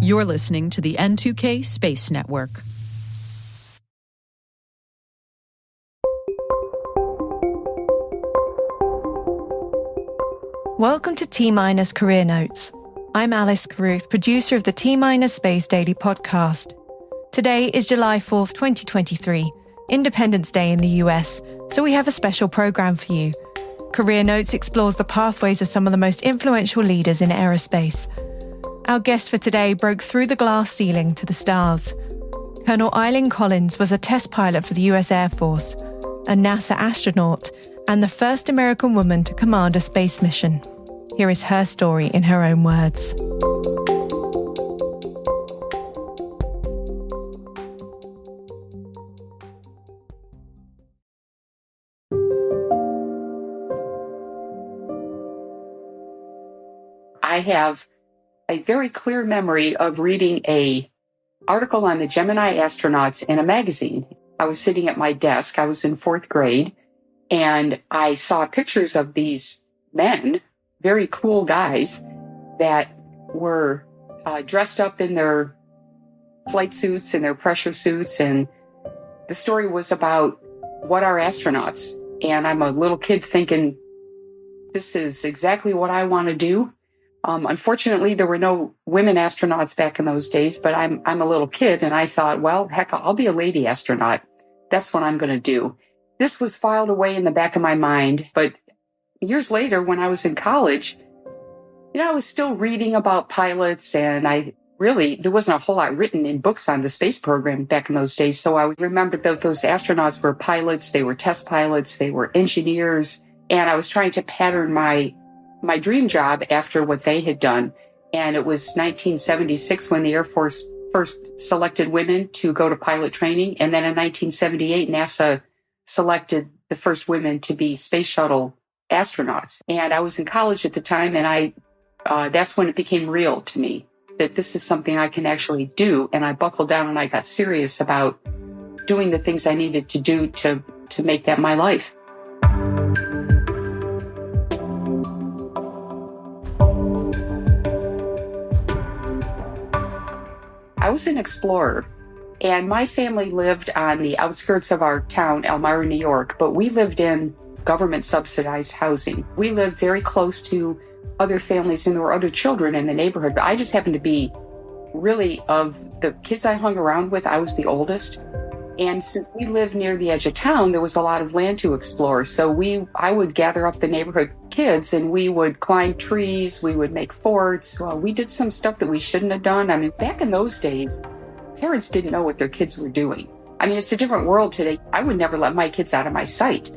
You're listening to the N2K Space Network. Welcome to T-Minus Career Notes. I'm Alice Carruth, producer of the T-Minus Space Daily podcast. Today is July 4th, 2023, Independence Day in the US, so we have a special program for you. Career Notes explores the pathways of some of the most influential leaders in aerospace. Our guest for today broke through the glass ceiling to the stars. Colonel Eileen Collins was a test pilot for the US Air Force, a NASA astronaut, and the first American woman to command a space mission. Here is her story in her own words. I have a very clear memory of reading an article on the Gemini astronauts in a magazine. I was sitting at my desk. I was in fourth grade, and I saw pictures of these men, very cool guys, that were dressed up in their flight suits and their pressure suits. And the story was about what are astronauts. And I'm a little kid thinking, this is exactly what I want to do. Unfortunately, there were no women astronauts back in those days, but I'm a little kid, and I thought, well, heck, I'll be a lady astronaut. That's what I'm going to do. This was filed away in the back of my mind, but years later, when I was in college, I was still reading about pilots, and there wasn't a whole lot written in books on the space program back in those days. So I remembered that those astronauts were pilots, they were test pilots, they were engineers, and I was trying to pattern my dream job after what they had done. And it was 1976 when the Air Force first selected women to go to pilot training. And then in 1978, NASA selected the first women to be space shuttle astronauts. And I was in college at the time, and that's when it became real to me, that this is something I can actually do. And I buckled down and I got serious about doing the things I needed to do to make that my life. I was an explorer, and my family lived on the outskirts of our town, Elmira, New York, but we lived in government-subsidized housing. We lived very close to other families, and there were other children in the neighborhood, but I just happened to be really, of the kids I hung around with, I was the oldest. And since we lived near the edge of town, there was a lot of land to explore. So I would gather up the neighborhood kids, and we would climb trees, we would make forts. Well, we did some stuff that we shouldn't have done. I mean, back in those days, parents didn't know what their kids were doing. I mean, it's a different world today. I would never let my kids out of my sight.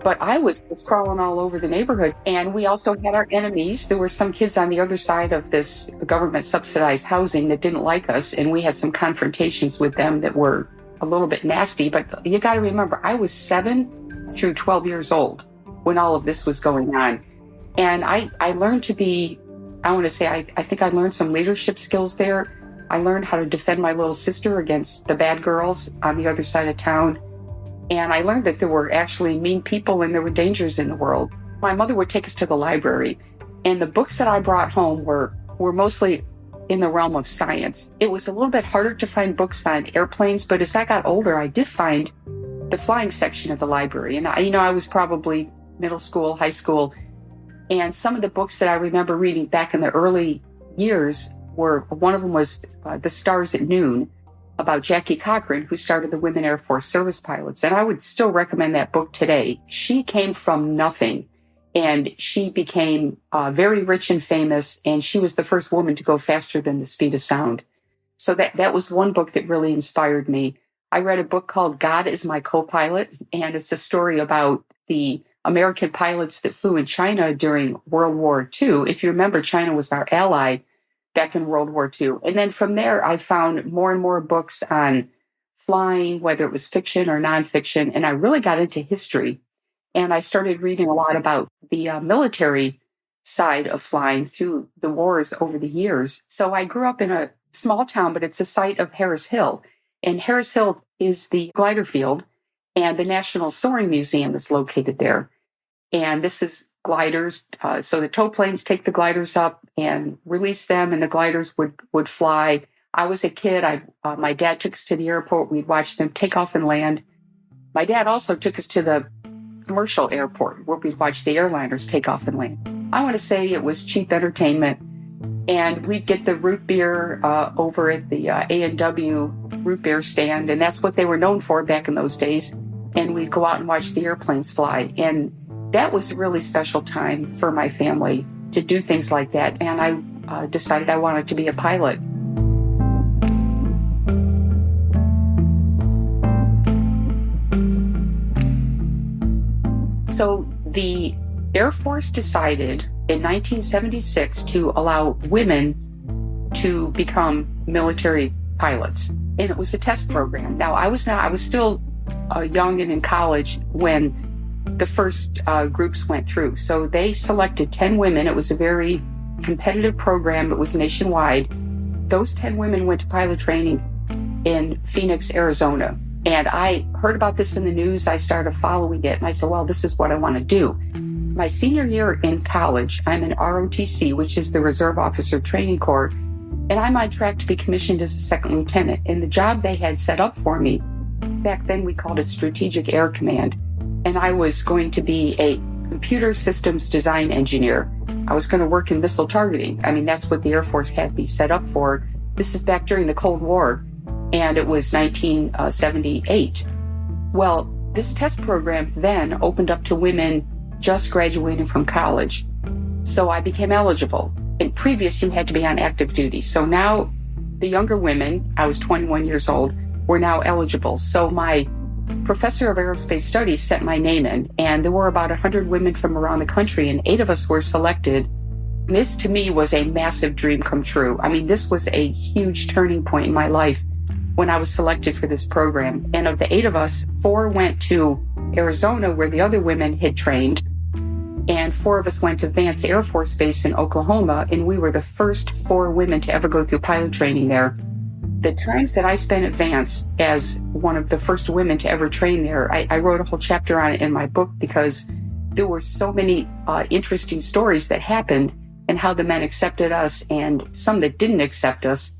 But I was crawling all over the neighborhood. And we also had our enemies. There were some kids on the other side of this government-subsidized housing that didn't like us, and we had some confrontations with them that were a little bit nasty. But you got to remember, I was 7 through 12 years old when all of this was going on. And I learned to be, I think I learned some leadership skills there. I learned how to defend my little sister against the bad girls on the other side of town. And I learned that there were actually mean people and there were dangers in the world. My mother would take us to the library, and the books that I brought home were mostly in the realm of science. It was a little bit harder to find books on airplanes, but as I got older, I did find the flying section of the library. And I was probably middle school, high school, and some of the books that I remember reading back in the early years one of them was The Stars at Noon, about Jackie Cochran, who started the Women Air Force Service Pilots. And I would still recommend that book today. She came from nothing, and she became very rich and famous, and she was the first woman to go faster than the speed of sound. So that was one book that really inspired me. I read a book called God is My Co-Pilot, and it's a story about the American pilots that flew in China during World War II. If you remember, China was our ally back in World War II. And then from there, I found more and more books on flying, whether it was fiction or nonfiction, and I really got into history. And I started reading a lot about the military side of flying through the wars over the years. So I grew up in a small town, but it's a site of Harris Hill. And Harris Hill is the glider field, and the National Soaring Museum is located there. And this is gliders. So the tow planes take the gliders up and release them, and the gliders would fly. I was a kid. My dad took us to the airport. We'd watch them take off and land. My dad also took us to the commercial airport where we'd watch the airliners take off and land. I want to say it was cheap entertainment. And we'd get the root beer over at the A&W root beer stand. And that's what they were known for back in those days. And we'd go out and watch the airplanes fly. And that was a really special time for my family to do things like that. And I decided I wanted to be a pilot. So the Air Force decided in 1976 to allow women to become military pilots. And it was a test program. Now, I was still young and in college when the first groups went through. So they selected 10 women. It was a very competitive program. It was nationwide. Those 10 women went to pilot training in Phoenix, Arizona. And I heard about this in the news. I started following it. And I said, well, this is what I want to do. My senior year in college, I'm in ROTC, which is the Reserve Officer Training Corps. And I'm on track to be commissioned as a second lieutenant. And the job they had set up for me, back then we called it Strategic Air Command. And I was going to be a computer systems design engineer. I was going to work in missile targeting. I mean, that's what the Air Force had me set up for. This is back during the Cold War. And it was 1978. Well, this test program then opened up to women just graduating from college. So I became eligible. In previous, you had to be on active duty. So now the younger women, I was 21 years old, were now eligible. So my professor of aerospace studies sent my name in, and there were about 100 women from around the country, and 8 of us were selected. This, to me, was a massive dream come true. I mean, this was a huge turning point in my life when I was selected for this program. And of the 8 of us, 4 went to Arizona, where the other women had trained, and 4 of us went to Vance Air Force Base in Oklahoma, and we were the first 4 women to ever go through pilot training there. The times that I spent at Vance as one of the first women to ever train there, I wrote a whole chapter on it in my book because there were so many interesting stories that happened and how the men accepted us and some that didn't accept us.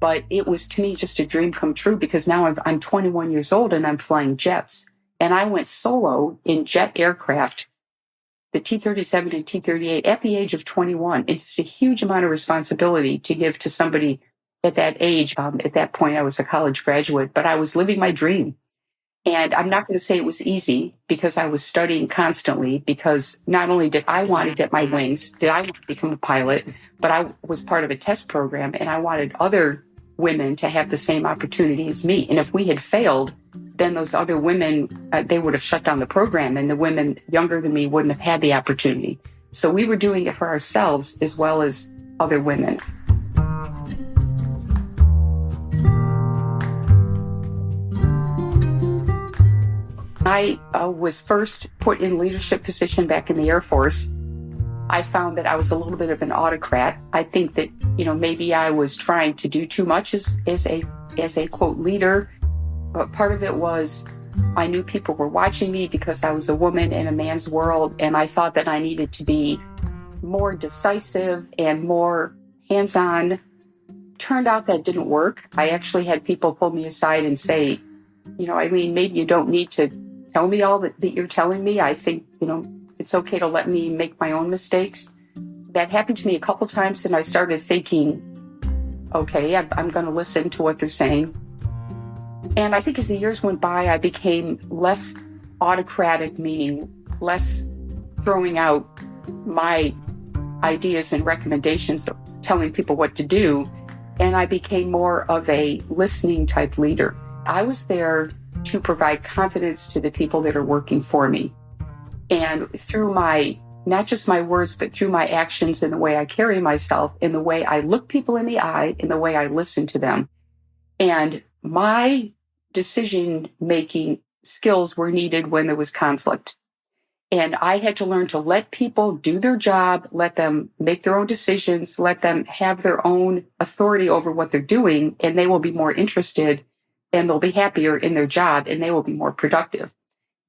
But it was, to me, just a dream come true because now I'm 21 years old and I'm flying jets. And I went solo in jet aircraft, the T-37 and T-38, at the age of 21. It's a huge amount of responsibility to give to somebody at that age. At that point, I was a college graduate, but I was living my dream. And I'm not going to say it was easy because I was studying constantly, because not only did I want to get my wings, did I want to become a pilot, but I was part of a test program and I wanted other women to have the same opportunity as me. And if we had failed, then those other women, they would have shut down the program and the women younger than me wouldn't have had the opportunity. So we were doing it for ourselves as well as other women. I was first put in leadership position back in the Air Force. I found that I was a little bit of an autocrat. I think that, maybe I was trying to do too much as a quote leader. But part of it was I knew people were watching me because I was a woman in a man's world. And I thought that I needed to be more decisive and more hands-on. Turned out that didn't work. I actually had people pull me aside and say, Eileen, maybe you don't need to tell me all that you're telling me. I think, it's okay to let me make my own mistakes. That happened to me a couple times, and I started thinking, okay, I'm going to listen to what they're saying. And I think as the years went by, I became less autocratic, meaning less throwing out my ideas and recommendations, telling people what to do. And I became more of a listening type leader. I was there to provide confidence to the people that are working for me. And through not just my words, but through my actions and the way I carry myself, in the way I look people in the eye, in the way I listen to them. And my decision-making skills were needed when there was conflict. And I had to learn to let people do their job, let them make their own decisions, let them have their own authority over what they're doing, and they will be more interested and they'll be happier in their job and they will be more productive.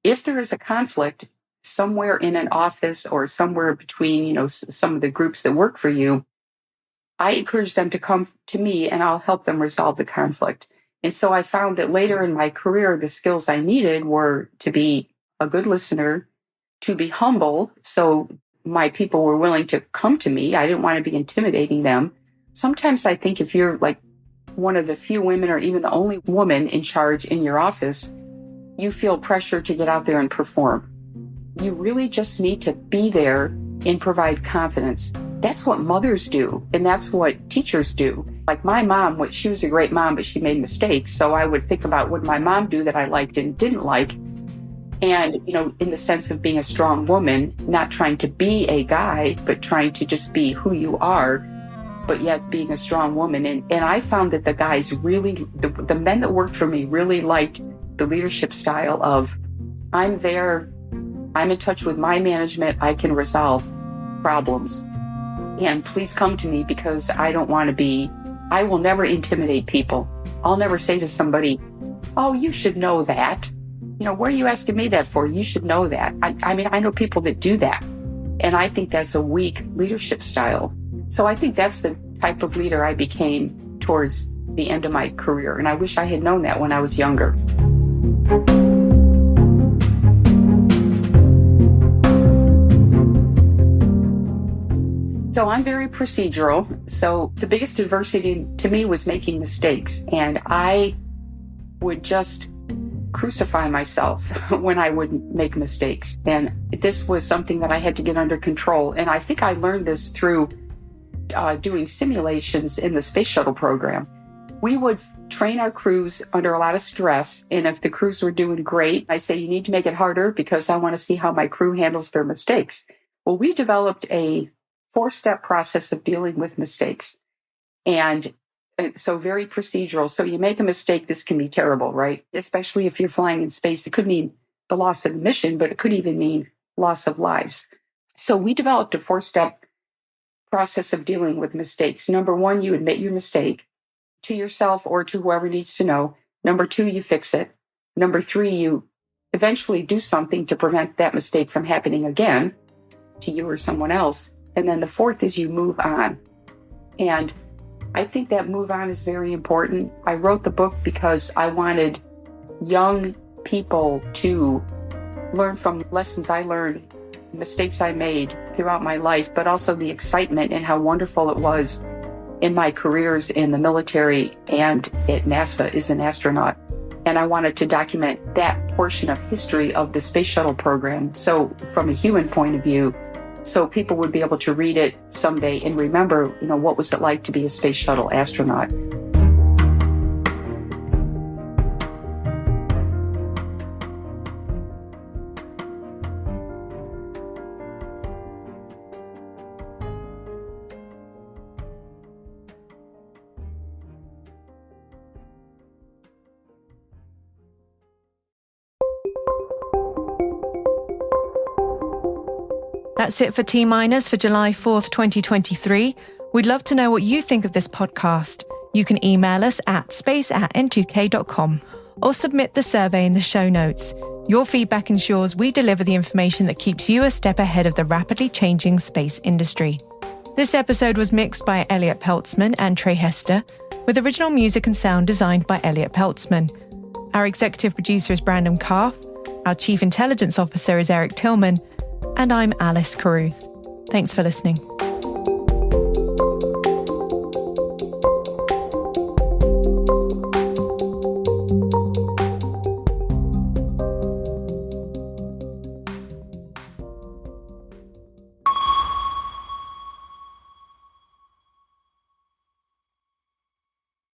If there is a conflict, somewhere in an office or somewhere between, some of the groups that work for you, I encourage them to come to me and I'll help them resolve the conflict. And so I found that later in my career, the skills I needed were to be a good listener, to be humble. So my people were willing to come to me. I didn't want to be intimidating them. Sometimes I think if you're like one of the few women or even the only woman in charge in your office, you feel pressure to get out there and perform. You really just need to be there and provide confidence. That's what mothers do, and that's what teachers do. Like my mom, she was a great mom, but she made mistakes. So I would think about what my mom do that I liked and didn't like. And, in the sense of being a strong woman, not trying to be a guy, but trying to just be who you are, but yet being a strong woman. And I found that the guys really, the men that worked for me really liked the leadership style of, I'm there, I'm in touch with my management, I can resolve problems. And please come to me because I will never intimidate people. I'll never say to somebody, oh, you should know that. What are you asking me that for? You should know that. I know people that do that. And I think that's a weak leadership style. So I think that's the type of leader I became towards the end of my career. And I wish I had known that when I was younger. So I'm very procedural. So the biggest adversity to me was making mistakes. And I would just crucify myself when I would make mistakes. And this was something that I had to get under control. And I think I learned this through doing simulations in the space shuttle program. We would train our crews under a lot of stress. And if the crews were doing great, I say, you need to make it harder because I want to see how my crew handles their mistakes. Well, we developed a 4-step process of dealing with mistakes. And so very procedural. So you make a mistake, this can be terrible, right? Especially if you're flying in space. It could mean the loss of the mission, but it could even mean loss of lives. So we developed a 4-step process of dealing with mistakes. Number 1, you admit your mistake to yourself or to whoever needs to know. Number 2, you fix it. Number 3, you eventually do something to prevent that mistake from happening again to you or someone else. And then the 4th is you move on. And I think that move on is very important. I wrote the book because I wanted young people to learn from lessons I learned, mistakes I made throughout my life, but also the excitement and how wonderful it was in my careers in the military and at NASA as an astronaut. And I wanted to document that portion of history of the space shuttle program. So from a human point of view, so people would be able to read it someday and remember, what was it like to be a space shuttle astronaut? That's it for T-Minus for July 4th, 2023. We'd love to know what you think of this podcast. You can email us at space@n2k.com or submit the survey in the show notes. Your feedback ensures we deliver the information that keeps you a step ahead of the rapidly changing space industry. This episode was mixed by Elliot Peltzman and Trey Hester, with original music and sound designed by Elliot Peltzman. Our executive producer is Brandon Karff, our chief intelligence officer is Eric Tillman, and I'm Alice Carruth. Thanks for listening.